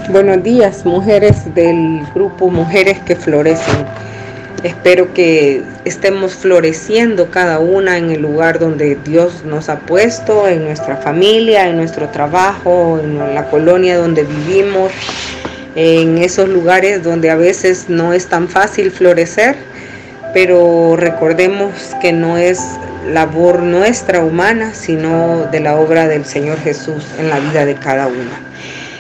Buenos días, mujeres del grupo Mujeres que Florecen. Espero que estemos floreciendo cada una en el lugar donde Dios nos ha puesto, en nuestra familia, en nuestro trabajo, en la colonia donde vivimos, en esos lugares donde a veces no es tan fácil florecer, pero recordemos que no es labor nuestra humana, sino de la obra del Señor Jesús en la vida de cada una.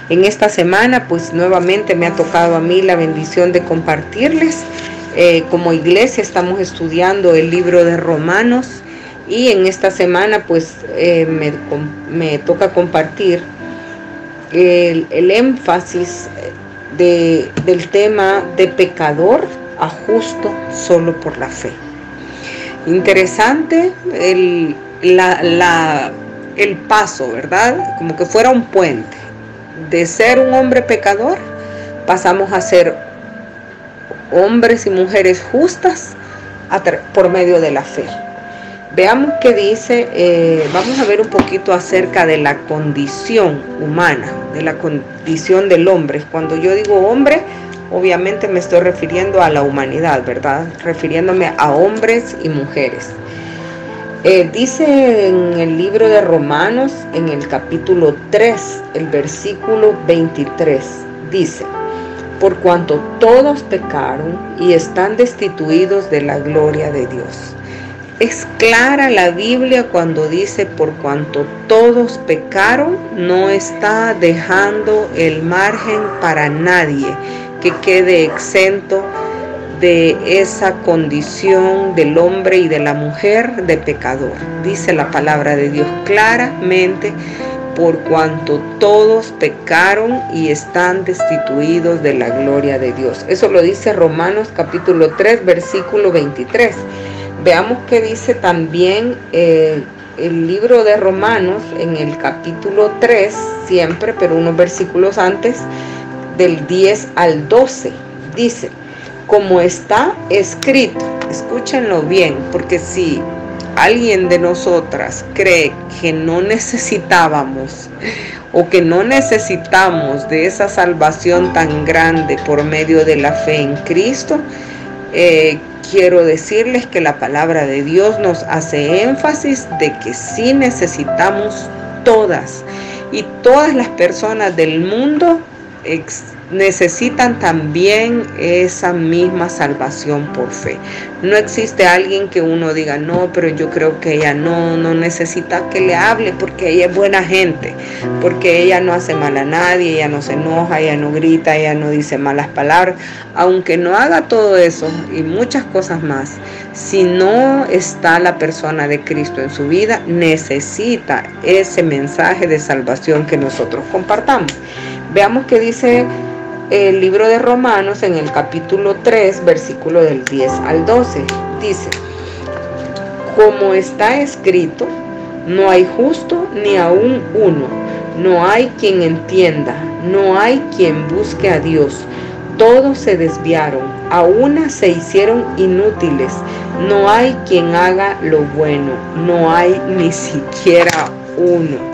En esta semana, pues nuevamente me ha tocado a mí la bendición de compartirles. Como iglesia estamos estudiando el libro de Romanos y en esta semana pues me toca compartir el énfasis del tema de pecador a justo solo por la fe. Interesante el paso, ¿verdad? Como que fuera un puente. De ser un hombre pecador, pasamos a ser hombres y mujeres justas por medio de la fe. Veamos qué dice, vamos a ver un poquito acerca de la condición humana, de la condición del hombre. Cuando yo digo hombre, obviamente me estoy refiriendo a la humanidad, ¿verdad? Refiriéndome a hombres y mujeres. Dice en el libro de Romanos, en el capítulo 3, el versículo 23, dice: por cuanto todos pecaron y están destituidos de la gloria de Dios. Es clara la Biblia cuando dice por cuanto todos pecaron, no está dejando el margen para nadie que quede exento de esa condición del hombre y de la mujer de pecador. Dice la palabra de Dios claramente: por cuanto todos pecaron y están destituidos de la gloria de Dios. Eso lo dice Romanos capítulo 3, versículo 23. Veamos qué dice también el libro de Romanos en el capítulo 3, siempre, pero unos versículos antes, del 10 al 12. Dice: como está escrito, escúchenlo bien, porque si alguien de nosotras cree que no necesitábamos o que no necesitamos de esa salvación tan grande por medio de la fe en Cristo, quiero decirles que la palabra de Dios nos hace énfasis de que sí necesitamos todas, y todas las personas del mundo necesitan también esa misma salvación por fe. No existe alguien que uno diga: no, pero yo creo que ella no necesita que le hable porque ella es buena gente, porque ella no hace mal a nadie, ella no se enoja, ella no grita, ella no dice malas palabras. Aunque no haga todo eso y muchas cosas más, si no está la persona de Cristo en su vida, necesita ese mensaje de salvación que nosotros compartamos. Veamos qué dice el libro de Romanos en el capítulo 3, versículo del 10 al 12. Dice: como está escrito, no hay justo ni aún uno, no hay quien entienda, no hay quien busque a Dios. Todos se desviaron, a una se hicieron inútiles, no hay quien haga lo bueno, no hay ni siquiera uno.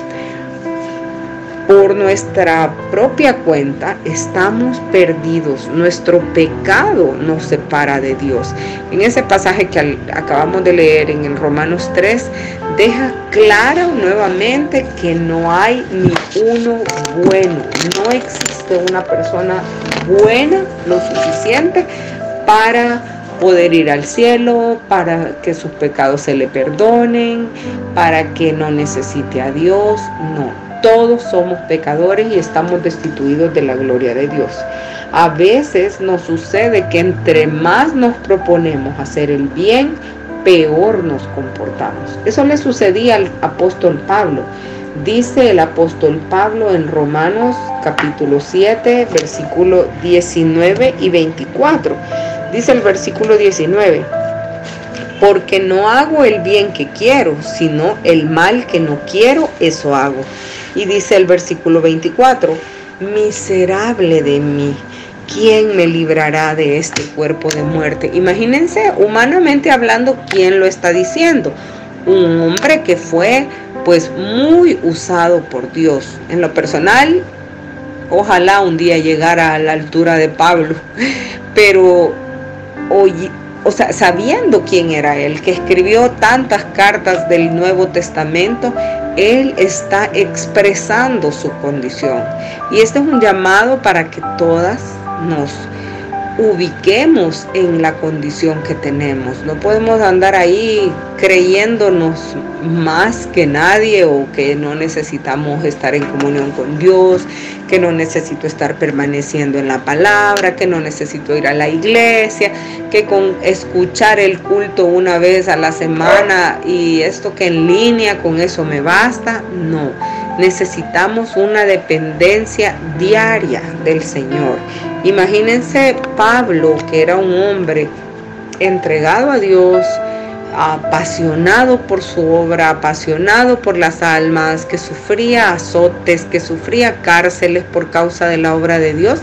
Por nuestra propia cuenta estamos perdidos. Nuestro pecado nos separa de Dios. En ese pasaje que acabamos de leer en el Romanos 3, deja claro nuevamente que no hay ni uno bueno. No existe una persona buena lo suficiente para poder ir al cielo, para que sus pecados se le perdonen, para que no necesite a Dios. No. Todos somos pecadores y estamos destituidos de la gloria de Dios. A veces nos sucede que entre más nos proponemos hacer el bien, peor nos comportamos. Eso le sucedía al apóstol Pablo. Dice el apóstol Pablo en Romanos capítulo 7, versículo 19 y 24. Dice el versículo 19: porque no hago el bien que quiero, sino el mal que no quiero, eso hago. Y dice el versículo 24: miserable de mí, ¿quién me librará de este cuerpo de muerte? Imagínense, humanamente hablando, ¿quién lo está diciendo? Un hombre que fue pues muy usado por Dios. En lo personal, Ojalá un día llegara a la altura de Pablo, pero sabiendo quién era él, que escribió tantas cartas del Nuevo Testamento, él está expresando su condición. Y este es un llamado para que todas nos ubiquemos en la condición que tenemos. No podemos andar ahí creyéndonos más que nadie, o que no necesitamos estar en comunión con Dios, que no necesito estar permaneciendo en la palabra, que no necesito ir a la iglesia, que con escuchar el culto una vez a la semana y esto que en línea, con eso me basta. No, necesitamos una dependencia diaria del Señor. Imagínense Pablo, que era un hombre entregado a Dios, apasionado por su obra, apasionado por las almas, que sufría azotes, que sufría cárceles por causa de la obra de Dios.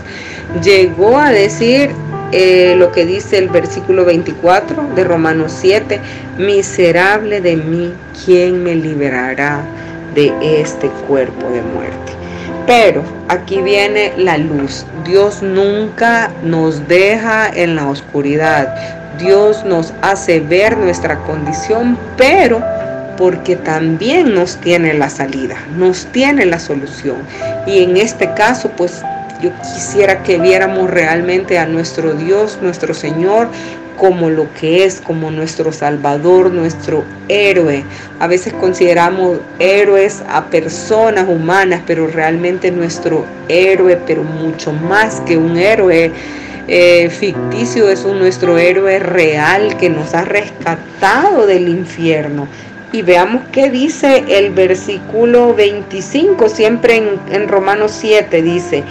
Llegó a decir lo que dice el versículo 24 de Romanos 7: miserable de mí, ¿quién me liberará de este cuerpo de muerte? Pero aquí viene la luz. Dios nunca nos deja en la oscuridad. Dios nos hace ver nuestra condición, pero porque también nos tiene la salida, nos tiene la solución. Y en este caso, pues yo quisiera que viéramos realmente a nuestro Dios, nuestro Señor, como lo que es, como nuestro Salvador, nuestro héroe. A veces consideramos héroes a personas humanas, pero realmente nuestro héroe, pero mucho más que un héroe ficticio, es nuestro héroe real, que nos ha rescatado del infierno. Y veamos qué dice el versículo 25, siempre en Romanos 7, dice: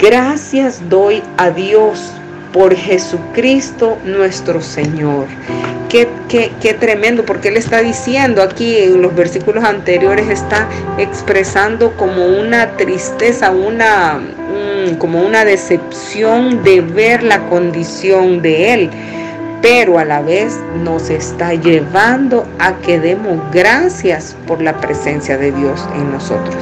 gracias doy a Dios por Jesucristo nuestro Señor. Qué tremendo, porque él está diciendo aquí en los versículos anteriores, está expresando como una tristeza, como una decepción de ver la condición de él, pero a la vez nos está llevando a que demos gracias por la presencia de Dios en nosotros.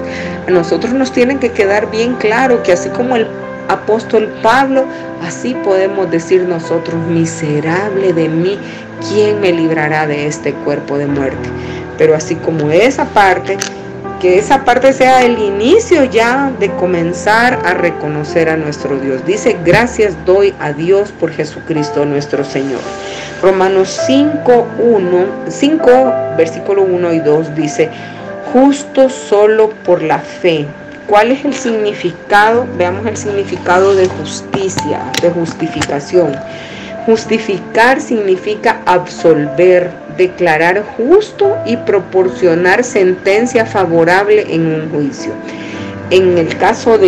A nosotros nos tiene que quedar bien claro que así como el apóstol Pablo, así podemos decir nosotros: miserable de mí, ¿quién me librará de este cuerpo de muerte? Pero así como esa parte, que esa parte sea el inicio ya de comenzar a reconocer a nuestro Dios. Dice: gracias doy a Dios por Jesucristo nuestro Señor. Romanos 5, versículo 1 y 2 dice: justo solo por la fe. ¿Cuál es el significado? Veamos el significado de justicia, de justificación. Justificar significa absolver, declarar justo y proporcionar sentencia favorable en un juicio. En el caso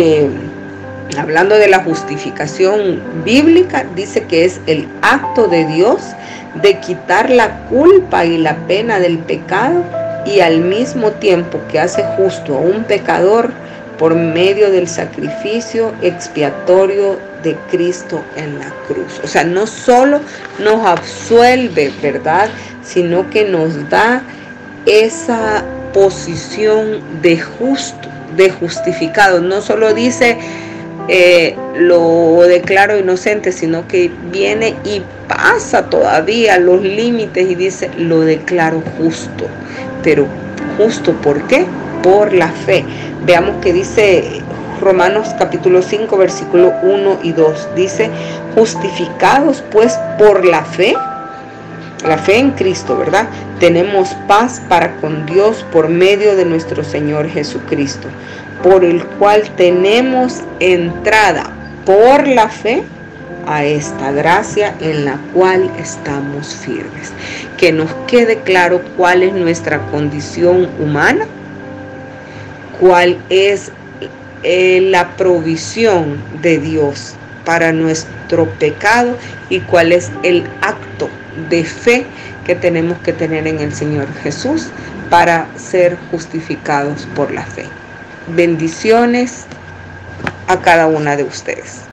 hablando de la justificación bíblica, dice que es el acto de Dios de quitar la culpa y la pena del pecado, y al mismo tiempo que hace justo a un pecador por medio del sacrificio expiatorio de Cristo en la cruz. O sea, no solo nos absuelve, ¿verdad?, sino que nos da esa posición de justificado. No solo dice lo declaro inocente, sino que viene y pasa todavía los límites y dice: lo declaro justo. Pero justo, ¿por qué? Por la fe. Veamos que dice Romanos capítulo 5, versículo 1 y 2. Dice: justificados pues por la fe en Cristo, ¿verdad? Tenemos paz para con Dios por medio de nuestro Señor Jesucristo, por el cual tenemos entrada por la fe a esta gracia en la cual estamos firmes. Que nos quede claro cuál es nuestra condición humana, cuál es la provisión de Dios para nuestro pecado y cuál es el acto de fe que tenemos que tener en el Señor Jesús para ser justificados por la fe. Bendiciones a cada una de ustedes,